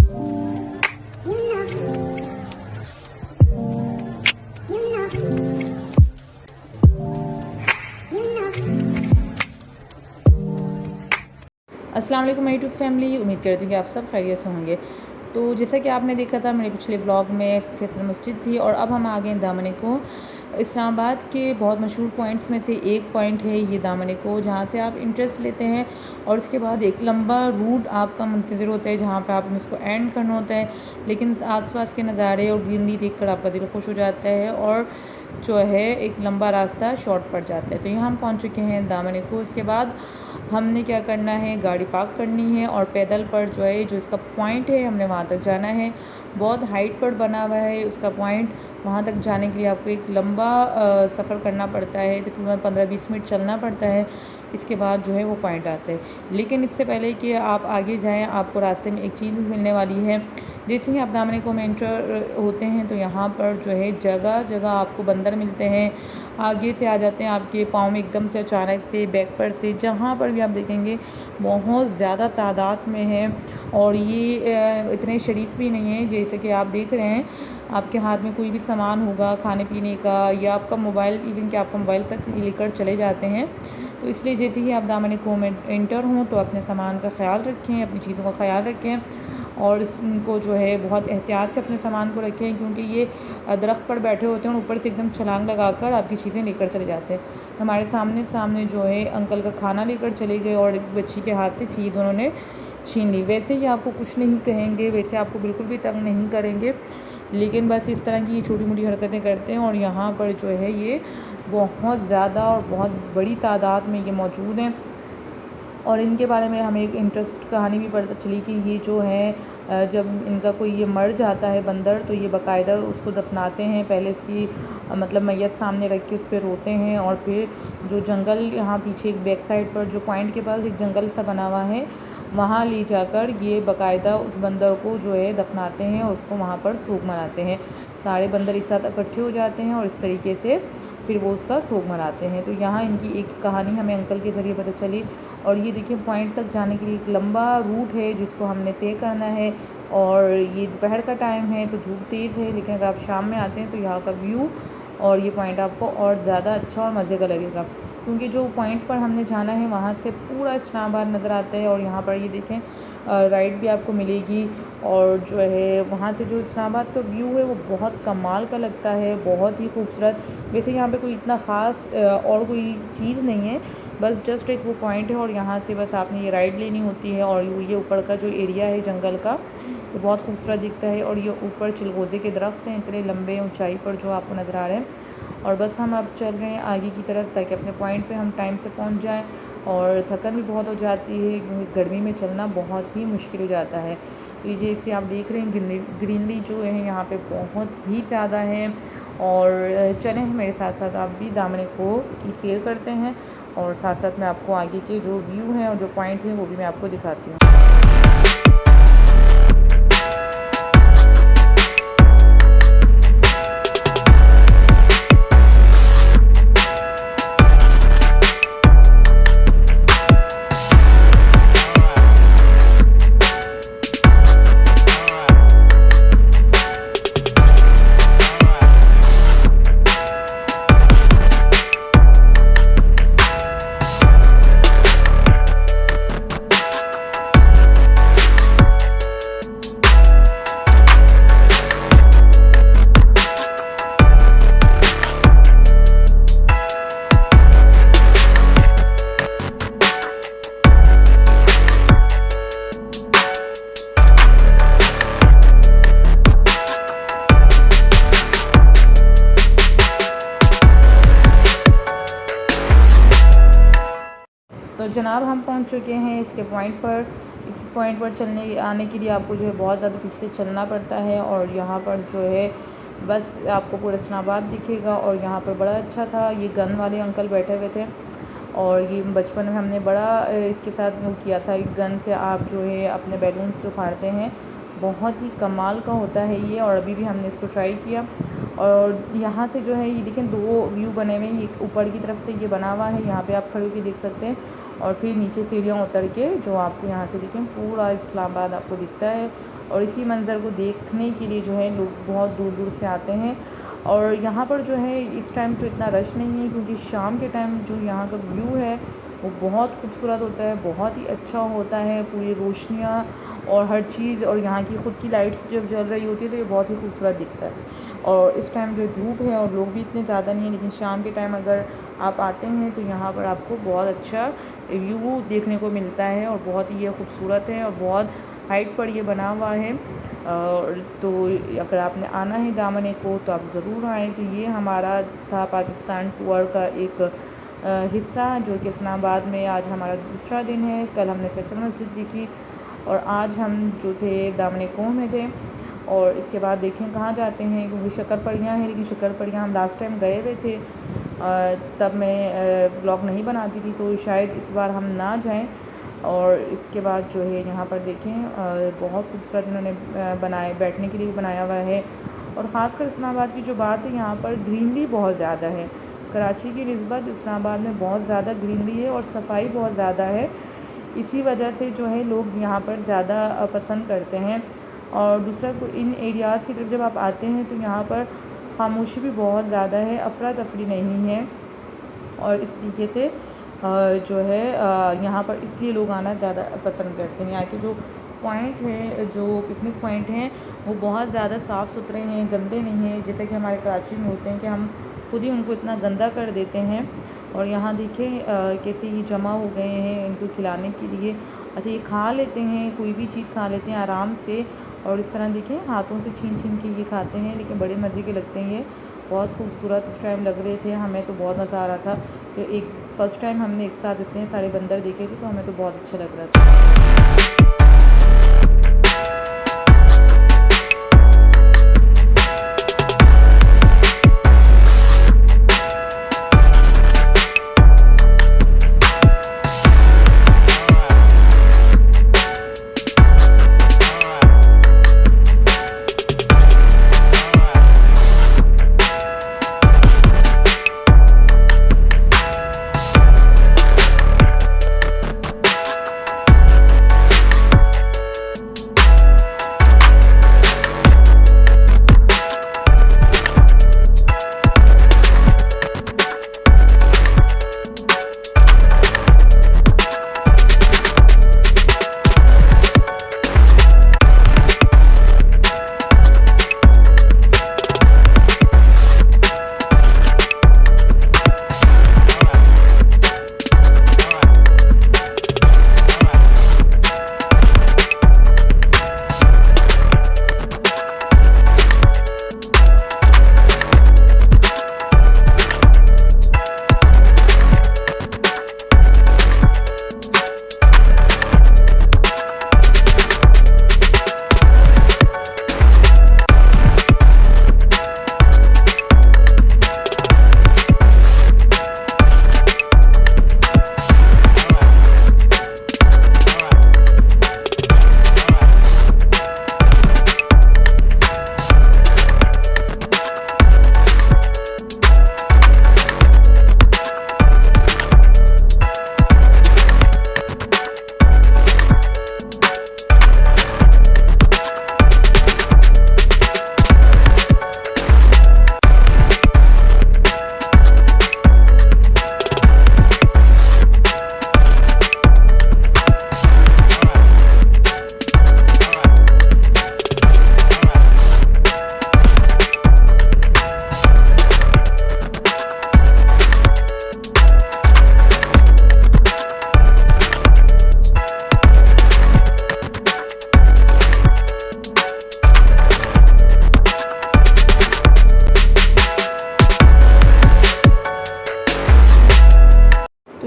अस्सलाम वालेकुम my YouTube family, उम्मीद करती हूँ कि आप सब खैरियत से होंगे। तो जैसा कि आपने देखा था मेरे पिछले व्लॉग में फैसल मस्जिद थी और अब हम आ गए दामन को। इस्लामाबाद के बहुत मशहूर पॉइंट्स में से एक पॉइंट है ये दामन को, जहाँ से आप इंटरेस्ट लेते हैं और उसके बाद एक लंबा रूट आपका मुंतज़िर होता है जहाँ पे आपने उसको एंड करना होता है। लेकिन आसपास के नज़ारे और ग्रीनरी देखकर आपका दिल खुश हो जाता है और जो है एक लंबा रास्ता शॉर्ट पड़ जाता है। तो यहाँ हम पहुँच चुके हैं दामन को। इसके बाद हमने क्या करना है, गाड़ी पार्क करनी है और पैदल पर जो है जो इसका पॉइंट है हमने वहाँ तक जाना है। बहुत हाइट पर बना हुआ है उसका पॉइंट। वहाँ तक जाने के लिए आपको एक लंबा सफ़र करना पड़ता है, तकरीबन 15-20 मिनट चलना पड़ता है। इसके बाद जो है वो पॉइंट आता है। लेकिन इससे पहले कि आप आगे जाएं, आपको रास्ते में एक चीज़ मिलने वाली है। जैसे ही आप दामन को में एंटर होते हैं तो यहाँ पर जो है जगह जगह आपको बंदर मिलते हैं। आगे से आ जाते हैं आपके पाँव में एकदम से अचानक से, बैक पर से, जहाँ पर भी आप देखेंगे बहुत ज़्यादा तादाद में है। और ये इतने शरीफ भी नहीं है। जैसे कि आप देख रहे हैं आपके हाथ में कोई भी सामान होगा खाने पीने का या आपका मोबाइल, इवन कि आपका मोबाइल तक लेकर चले जाते हैं। तो इसलिए जैसे ही आप दामन को में एंटर हों तो अपने सामान का ख्याल रखें, अपनी चीज़ों का ख्याल रखें और इसको जो है बहुत एहतियात से अपने सामान को रखें, क्योंकि ये दरख्त पर बैठे होते हैं और ऊपर से एकदम छलांग लगाकर आपकी चीज़ें लेकर चले जाते हैं। हमारे सामने जो है अंकल का खाना लेकर चले गए और एक बच्ची के हाथ से चीज़ उन्होंने छीन ली। वैसे ही आपको कुछ नहीं कहेंगे, वैसे आपको बिल्कुल भी तंग नहीं करेंगे, लेकिन बस इस तरह की छोटी मोटी हरकतें करते हैं। और यहाँ पर जो है ये बहुत ज़्यादा और बहुत बड़ी तादाद में ये मौजूद हैं। और इनके बारे में हमें एक इंटरेस्ट कहानी भी पता चली कि ये जो है जब इनका कोई ये मर जाता है बंदर, तो ये बाकायदा उसको दफनाते हैं। पहले उसकी मतलब मैयत सामने रख के उस पर रोते हैं और फिर जो जंगल यहाँ पीछे एक बैक साइड पर जो पॉइंट के पास एक जंगल सा बना हुआ है, वहाँ ले जाकर ये बाकायदा उस बंदर को जो है दफनाते हैं और उसको वहाँ पर सूख मनाते हैं। सारे बंदर एक साथ इकट्ठे हो जाते हैं और इस तरीके से फिर वो उसका सूख मनाते हैं। तो यहाँ इनकी एक कहानी हमें अंकल के ज़रिए पता चली। और ये देखिए पॉइंट तक जाने के लिए एक लंबा रूट है जिसको हमने तय करना है। और ये दोपहर का टाइम है तो धूप तेज़ है, लेकिन अगर आप शाम में आते हैं तो यहाँ का व्यू और ये पॉइंट आपको और ज़्यादा अच्छा और मज़े का लगेगा, क्योंकि जो पॉइंट पर हमने जाना है वहाँ से पूरा इस्लामाबाद नज़र आता है। और यहाँ पर ये देखें राइड भी आपको मिलेगी और जो है वहाँ से जो इस्लामाबाद का व्यू है वो बहुत कमाल का लगता है, बहुत ही खूबसूरत। वैसे यहाँ पे कोई इतना ख़ास और कोई चीज़ नहीं है, बस जस्ट एक वो पॉइंट है और यहाँ से बस आपने ये राइड लेनी होती है। और ये ऊपर का जो एरिया है जंगल का वो बहुत खूबसूरत दिखता है। और ये ऊपर चिलगोज़े के दरख्त हैं इतने लंबे ऊंचाई पर जो आपको नज़र आ रहे हैं। और बस हम अब चल रहे हैं आगे की तरफ ताकि अपने पॉइंट पे हम टाइम से पहुंच जाएं। और थकन भी बहुत हो जाती है क्योंकि गर्मी में चलना बहुत ही मुश्किल हो जाता है। तो ये जैसे आप देख रहे हैं ग्रीनरी जो है यहाँ पे बहुत ही ज़्यादा है। और चलें मेरे साथ साथ आप भी दामन को की सैर करते हैं और साथ साथ मैं आपको आगे के जो व्यू हैं और जो पॉइंट हैं वो भी मैं आपको दिखाती हूँ। तो जनाब हम पहुंच चुके हैं इसके पॉइंट पर। इस पॉइंट पर आने के लिए आपको जो है बहुत ज़्यादा पीछे चलना पड़ता है। और यहाँ पर जो है बस आपको पूरा इस्लामाबाद दिखेगा। और यहाँ पर बड़ा अच्छा था, ये गन वाले अंकल बैठे हुए थे और ये बचपन में हमने बड़ा इसके साथ वो किया था। गन से आप जो है अपने बैलून्स जो फाड़ते हैं, बहुत ही कमाल का होता है ये। और अभी भी हमने इसको ट्राई किया। और यहाँ से जो है ये देखें दो व्यू बने हुए हैं, एक ऊपर की तरफ से ये बना हुआ है, यहाँ पे आप खड़े होकर देख सकते हैं। और फिर नीचे सीढ़ियाँ उतर के जो आपको यहाँ से देखें पूरा इस्लामाबाद आपको दिखता है। और इसी मंज़र को देखने के लिए जो है लोग बहुत दूर दूर से आते हैं। और यहाँ पर जो है इस टाइम तो इतना रश नहीं है, क्योंकि शाम के टाइम जो यहाँ का व्यू है वो बहुत खूबसूरत होता है, बहुत ही अच्छा होता है। पूरी रोशनियाँ और हर चीज़, और यहाँ की ख़ुद की लाइट्स जब जल रही होती है तो ये बहुत ही खूबसूरत दिखता है। और इस टाइम जो धूप है और लोग भी इतने ज़्यादा नहीं हैं, लेकिन शाम के टाइम अगर आप आते हैं तो यहाँ पर आपको बहुत अच्छा व्यू देखने को मिलता है। और बहुत ही ये खूबसूरत है और बहुत हाइट पर ये बना हुआ है। तो अगर आपने आना है दामन को तो आप ज़रूर आएँ। तो ये हमारा था पाकिस्तान टूर का एक हिस्सा, जो कि इस्लामाबाद में आज हमारा दूसरा दिन है। कल हमने फैसल मस्जिद देखी और आज हम जो थे दामन को में थे। और इसके बाद देखें कहाँ जाते हैं, क्योंकि शक्करपड़ियाँ हैं, लेकिन शक्करपड़ियाँ हम लास्ट टाइम गए हुए थे, तब मैं व्लॉग नहीं बनाती थी, तो शायद इस बार हम ना जाएं। और इसके बाद जो है यहाँ पर देखें बहुत खूबसूरत इन्होंने बनाए, बैठने के लिए भी बनाया हुआ है। और ख़ासकर इस्लामाबाद की जो बात है, यहाँ पर ग्रीनरी बहुत ज़्यादा है। कराची की निस्बत इस्लामाबाद में बहुत ज़्यादा ग्रीनरी है और सफाई बहुत ज़्यादा है। इसी वजह से जो है लोग यहाँ पर ज़्यादा पसंद करते हैं। और दूसरा इन एरियाज़ की तरफ जब आप आते हैं तो यहाँ पर खामोशी भी बहुत ज़्यादा है, अफरा तफरी नहीं है। और इस तरीके से जो है यहाँ पर इसलिए लोग आना ज़्यादा पसंद करते हैं। यहाँ के जो पॉइंट है, जो पिकनिक पॉइंट हैं, वो बहुत ज़्यादा साफ़ सुथरे हैं, गंदे नहीं हैं, जैसे कि हमारे कराची में होते हैं कि हम खुद ही उनको इतना गंदा कर देते हैं। और यहाँ देखें कैसे ये जमा हो गए हैं इनको खिलाने के लिए। अच्छा, ये खा लेते हैं, कोई भी चीज़ खा लेते हैं आराम से। और इस तरह देखें हाथों से छीन छीन के ये खाते हैं, लेकिन बड़े मज़े के लगते हैं। ये बहुत खूबसूरत इस टाइम लग रहे थे, हमें तो बहुत मज़ा आ रहा था कि एक फ़र्स्ट टाइम हमने एक साथ इतने सारे बंदर देखे थे, तो हमें तो बहुत अच्छा लग रहा था।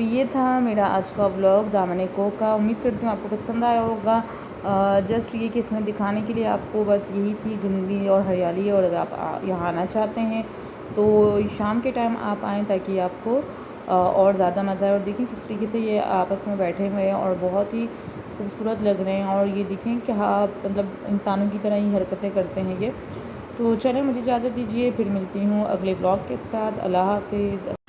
ये था मेरा आज का व्लॉग दामन को का। उम्मीद करती हूँ आपको पसंद आया होगा। जस्ट ये कि इसमें दिखाने के लिए आपको बस यही थी ग्रीनरी और हरियाली। और अगर आप यहाँ आना चाहते हैं तो शाम के टाइम आप आएँ, ताकि आपको और ज़्यादा मज़ा आए। और देखें किस तरीके से ये आपस में बैठे हुए हैं और बहुत ही खूबसूरत लग रहे हैं। और ये देखें कि हाँ, मतलब इंसानों की तरह ही हरकतें करते हैं ये। तो चलें, मुझे इजाज़त दीजिए, फिर मिलती हूँ अगले व्लॉग के साथ। अल्लाह हाफ़िज़।